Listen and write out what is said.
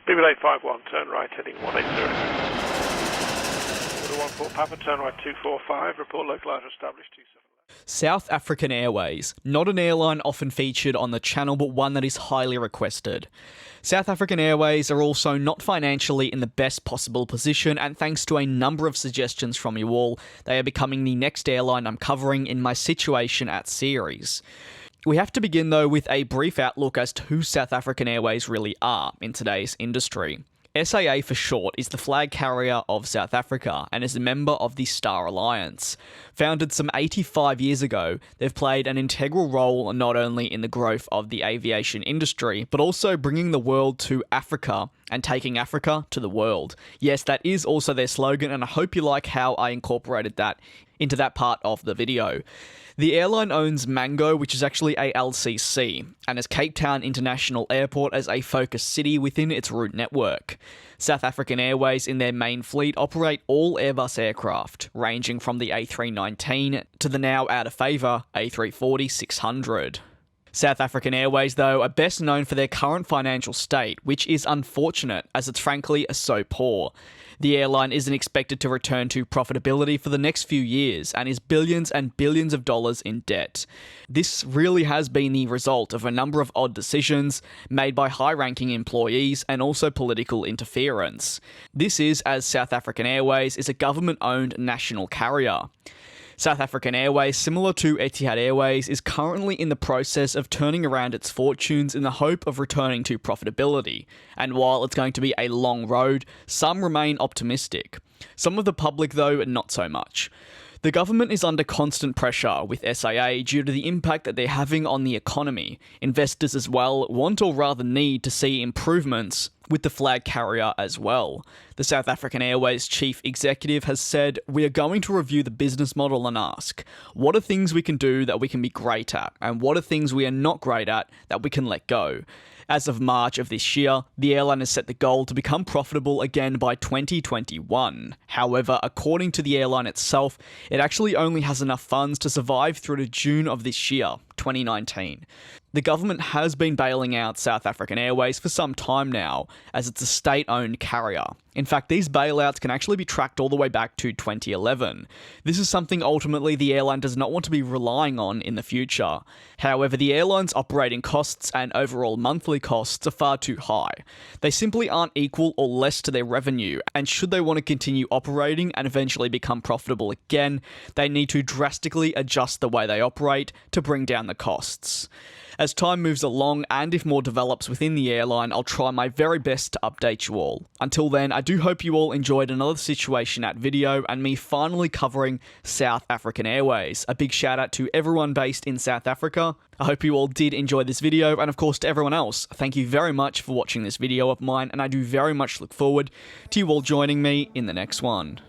BB851, turn right, heading 180. Order 14 Papa, turn right 245, report localizer established 27. South African Airways, not an airline often featured on the channel, but one that is highly requested. South African Airways are also not financially in the best possible position, and thanks to a number of suggestions from you all, they are becoming the next airline I'm covering in my Situation at series. We have to begin though with a brief outlook as to who South African Airways really are in today's industry. SAA for short is the flag carrier of South Africa and is a member of the Star Alliance. Founded some 85 years ago, they've played an integral role not only in the growth of the aviation industry, but also bringing the world to Africa and taking Africa to the world. Yes, that is also their slogan, and I hope you like how I incorporated that into that part of the video. The airline owns Mango, which is actually a LCC, and has Cape Town International Airport as a focus city within its route network. South African Airways in their main fleet operate all Airbus aircraft, ranging from the A319 to the now out of favour A340-600. South African Airways, though, are best known for their current financial state, which is unfortunate as it's frankly so poor. The airline isn't expected to return to profitability for the next few years and is billions and billions of dollars in debt. This really has been the result of a number of odd decisions made by high-ranking employees and also political interference. This is as South African Airways is a government-owned national carrier. South African Airways, similar to Etihad Airways, is currently in the process of turning around its fortunes in the hope of returning to profitability. And while it's going to be a long road, some remain optimistic. Some of the public, though, not so much. The government is under constant pressure with SAA due to the impact that they're having on the economy. Investors as well want or rather need to see improvements with the flag carrier as well. The South African Airways chief executive has said, "We are going to review the business model and ask, what are things we can do that we can be great at, and what are things we are not great at that we can let go?" As of March of this year, the airline has set the goal to become profitable again by 2021. However, according to the airline itself, it actually only has enough funds to survive through to June of this year, 2019. The government has been bailing out South African Airways for some time now, as it's a state-owned carrier. In fact, these bailouts can actually be tracked all the way back to 2011. This is something ultimately the airline does not want to be relying on in the future. However, the airline's operating costs and overall monthly costs are far too high. They simply aren't equal or less to their revenue, and should they want to continue operating and eventually become profitable again, they need to drastically adjust the way they operate to bring down the costs. As time moves along, and if more develops within the airline, I'll try my very best to update you all. Until then, I do hope you all enjoyed another Situation at video and me finally covering South African Airways. A big shout out to everyone based in South Africa. I hope you all did enjoy this video, and of course to everyone else, thank you very much for watching this video of mine, and I do very much look forward to you all joining me in the next one.